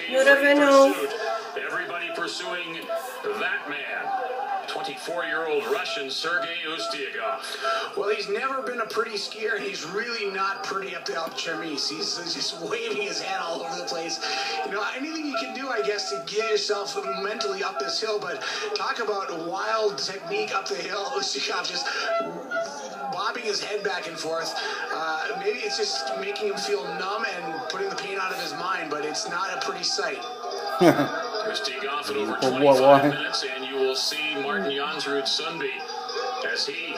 Nous revenons. Everybody pursuing that man. 24-year-old Russian Sergei Ustiagov. Well, he's never been a pretty skier, and he's really not pretty up the Alpe d'Huez. He's just waving his head all over the place. You know, anything you can do, I guess, to get yourself mentally up this hill, but talk about wild technique up the hill. Ustiagov just bobbing his head back and forth. Maybe it's just making him feel numb and putting the pain out of his mind, but it's not a pretty sight. Ustiagov at over 25 minutes, and you will see Martin Jansrud Sundby as he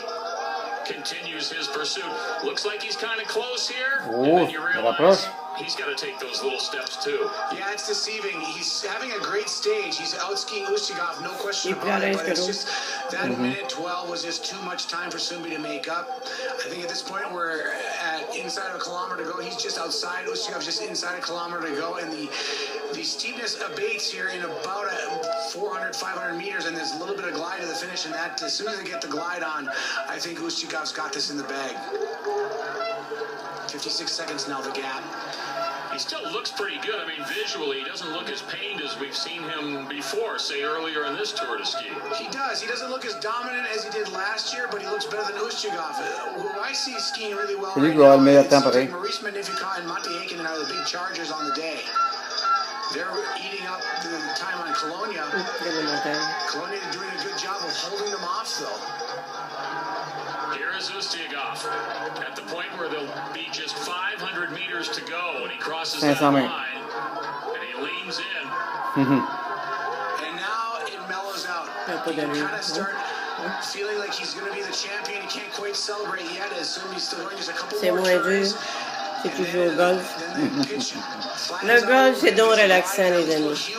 continues his pursuit. Looks like he's kind of close here, and then you realize he's got to take those little steps too. Yeah, it's deceiving. He's having a great stage. He's out-skiing Ustiagov, no question about it, but it's just that minute 12 was just too much time for Sundby to make up. I think at this point we're at inside of a kilometer to go. He's just outside. Ustiagov's just inside a kilometer to go, and the steepness abates here in about 400, 500 meters, and there's a little bit of glide to the finish, and that as soon as they get the glide on, I think Ustiagov's got this in the bag. 56 seconds now, the gap. He still looks pretty good. I mean, visually, he doesn't look as pained as we've seen him before, say, earlier in this Tour de Ski. He does. He doesn't look as dominant as he did last year, but he looks better than Ustiagov. Who I see skiing really well right now is Maurice Magnificat and Matti Häkkinen are the big chargers on the day. They're eating up the time on Colonia. Colonia doing a good job of holding them off, though. Here is Ustiagov at the point where there'll be just 500 meters to go, and he crosses that line, and he leans in. And now it mellows out. He can kind of start feeling like he's going to be the champion. He can't quite celebrate yet, as soon as he's still going just a couple more turns. C'est toujours golf. Le golf, c'est donc relaxant, les amis.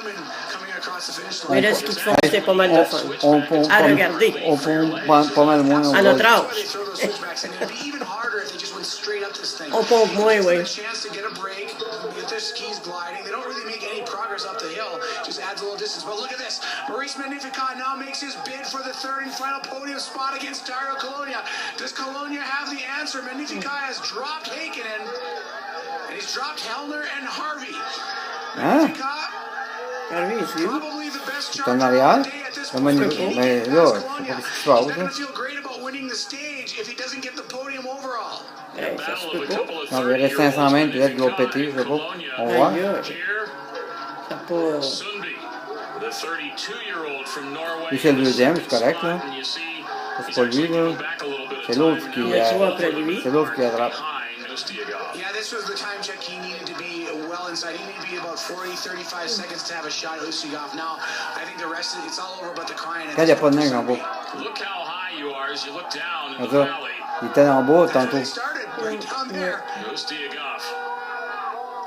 Mais là, ce qu'ils font, c'est pas mal de fun. À regarder. Pas mal moins. À notre âge. On pompe moins, oui. Look at this. Maurice Magnificat now makes his bid for the third and final podium spot against Dario Colonia. Does Colonia have the answer? Magnificat has dropped Häkkinen, and he's dropped Hellner and Harvey. Magnificat, probably the best charger of the day at this point. He's going to feel great about winning the stage if he doesn't get the podium overall. Non, il reste 500 mètres, peut-être qu'il va péter, je sais pas. On voit. Lui, c'est le deuxième, c'est correct, là. C'est pas lui, là. C'est l'autre qui attrape. Yeah, this was the time check he needed to be well inside. He needed to be about 40, 35 seconds to have a shot at Ustiagov. Now, I think the rest of it's all over but the crying. Quand il n'y a pas de neige en bas. Look how high you are as you look down in the valley. Il était en bas tantôt. Ustiagov,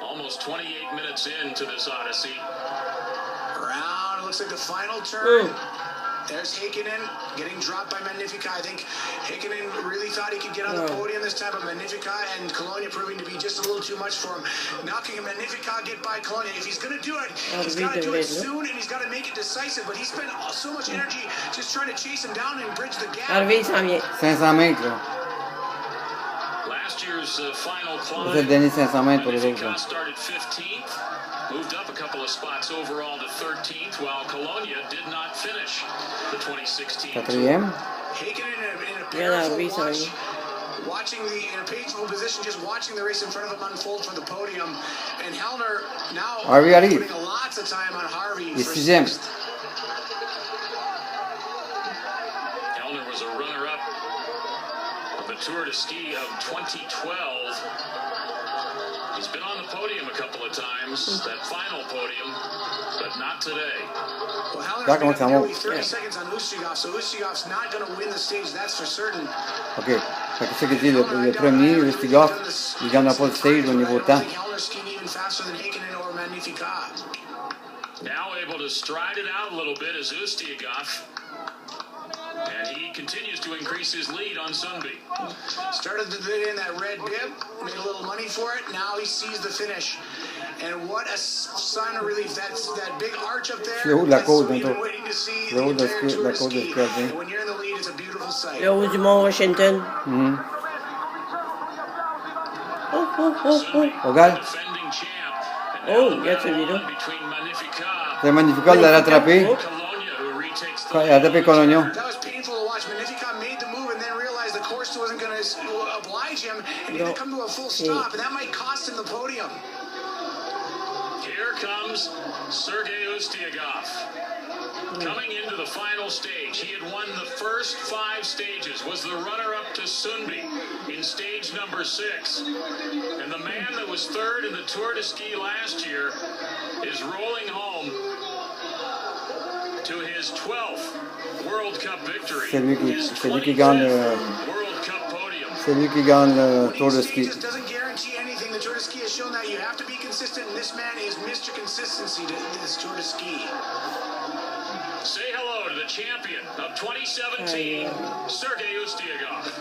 almost 28 minutes into this odyssey. Around, it looks like the final turn. There's Häkkinen getting dropped by Magnificat. I think Häkkinen really thought he could get on the podium this time, but Magnificat and Colonia proving to be just a little too much for him. Now can Magnificat get by Colonia? If he's going to do it, he's got to do it soon, and he's got to make it decisive. But he spent so much energy just trying to chase him down and bridge the gap. 500 mètres, là. Last year's final climb. C'est le dernier 500 mètres pour les autres. Magnificat started 15th. Moved up a couple of spots overall to 13th, while Colonia did not finish the 2016 Quatrième. Watching in a painful position, just watching the race in front of him unfold for the podium. And Hellner now putting lots of time on Harvey for sixth. Hellner was a runner-up of the Tour de Ski of 2012. He's been on the podium a couple of times, that final podium, but not today. Well, Hellner's got nearly 30 seconds on Ustiagov, so Ustiagov's not going to win the stage, that's for certain. OK. Fait que c'est que dit le premier, Ustiagov, il ne gagnera pas le stage au niveau de temps. Now able to stride it out a little bit is Ustiagov. And he continues to increase his lead on Sundby. Started the bid in that red bib, made a little money for it. Now he sees the finish. And what a sign of relief. That's that big arch up there. Le haut de la côte, we've been waiting to see the entire Tour de Ski. And when you're in the lead, it's a beautiful sight. Le haut du Mont Washington. Regarde. Oh, regarde celui-là. C'est Magnificat de la rattraper. Il a tapé Colognon. That was painful to watch. Magnificat made the move and then realized the course wasn't going to oblige him and he had to come to a full stop, and that might cost him the podium. Here comes Sergei Ustiagov. Coming into the final stage, he had won the first 5 stages, was the runner-up to Sundby in stage number 6. And the man that was 3rd in the Tour de Ski last year is rolling home to his 12th World Cup victory. C'est lui qui gagne le Tour de Ski. Doesn't guarantee anything. The Tour de Ski has shown that you have to be consistent, and this man is Mr. Consistency to this Tour de Ski. Say hello to the champion of 2017, Sergei Ustiagov.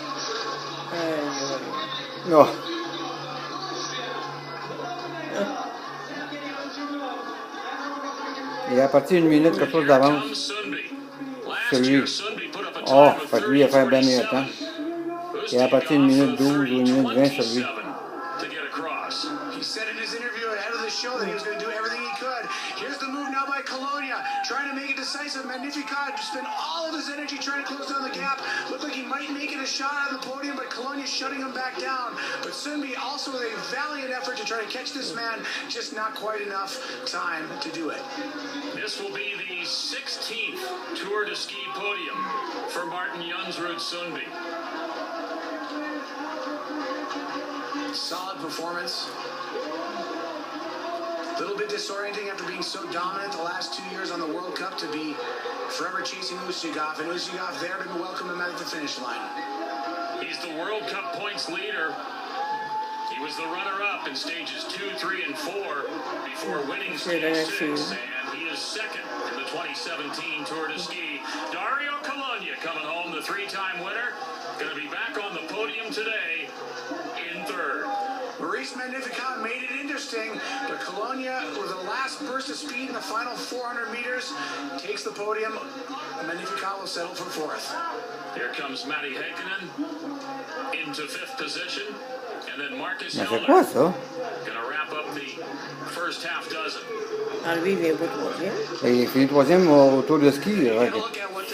Oh. Il a parti 1 minute, quelque chose d'avance sur lui. Oh, fait que lui, il a fait bien meilleur temps. Il a parti 1 minute 12 ou 1 minute 20 sur lui. He said in his interview ahead of the show that he was going to do everything he could. Here's the move now by Colonia, trying to make it decisive. Magnificat just spent all of his energy trying to close down the gap. Looked like he might make it a shot on the podium, but Colonia shutting him back down. But Sundby also with a valiant effort to try to catch this man, just not quite enough time to do it. This will be the 16th Tour de Ski podium for Martin Junsrud Sundby. Solid performance. A little bit disorienting after being so dominant the last 2 years on the World Cup to be forever chasing Ustiagov, and Ustiagov there to welcome him at the finish line. He's the World Cup points leader. He was the runner-up in stages 2, 3, and 4 before winning stage 6, and he is 2nd in the 2017 Tour de Ski. Dario Colonia coming home, the 3-time winner, going to be back on the podium today in 3rd. Maurice Magnificat made it interesting, but Colonia, with the last burst of speed in the final 400 meters, takes the podium. Magnificat will settle for 4th. Here comes Matti Heikkinen into 5th position, and then Marcus Hellner going to wrap up the first half dozen. Ah, lui, il vient pas 3e. Il finit 3e au Tour de Ski.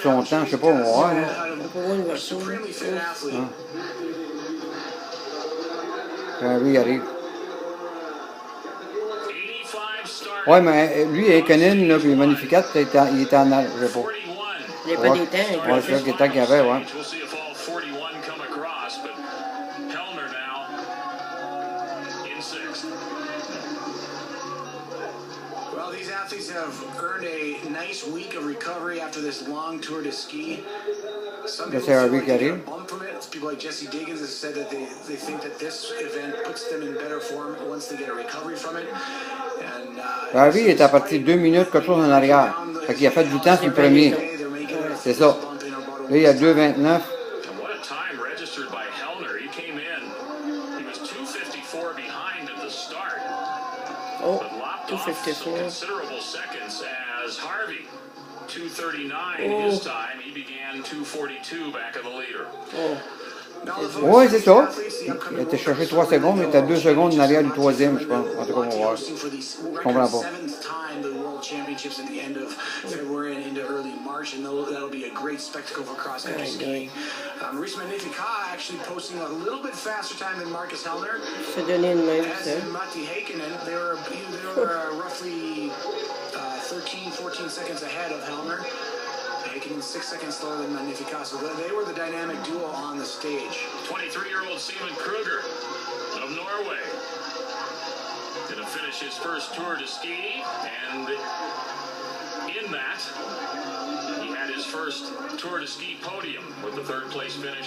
Son temps, je sais pas, on va voir. Supremely fit athlete. Lui, il arrive. Ouais, mais lui, Heikkinen, là, puis Magnificat, il était en arrière, je sais pas. Il n'y a pas des temps. Ouais, c'est ça, qu'il temps qu'il y avait, ouais. Well, these athletes have earned a nice week of recovery after this long Tour de Ski. Some people feel like they get a bump from it. People like Jesse Diggins have said that they think that this event puts them in better form once they get a recovery from it. Harvey est à partir de 2 minutes quelque chose en arrière. Fait qu'il a fait du temps sur le premier. C'est ça. Là, il y a 2,29. Oh, 2:54. Considerable seconds as Harvey 2:39 his time. He began 2:42 back of the leader. Oui, c'est ça. Il a été cherché 3 secondes, mais il était à 2 secondes en arrière du 3e, je pense. En tout cas, on va voir. Je comprends pas. Championships at the end of February and into early March, and that'll be a great spectacle for cross-country skiing. Maurice Magnificat actually posting a little bit faster time than Marcus Hellner. Se donner une main, as in Matti Heikkinen, they were roughly 13, 14 seconds ahead of Hellner. Heikkinen 6 seconds slower than Magnificat, so they were the dynamic duo on the stage. 23-year-old Simon Kruger of Norway. Going to finish his first Tour de Ski, and in that, he had his first Tour de Ski podium with the 3rd place finish.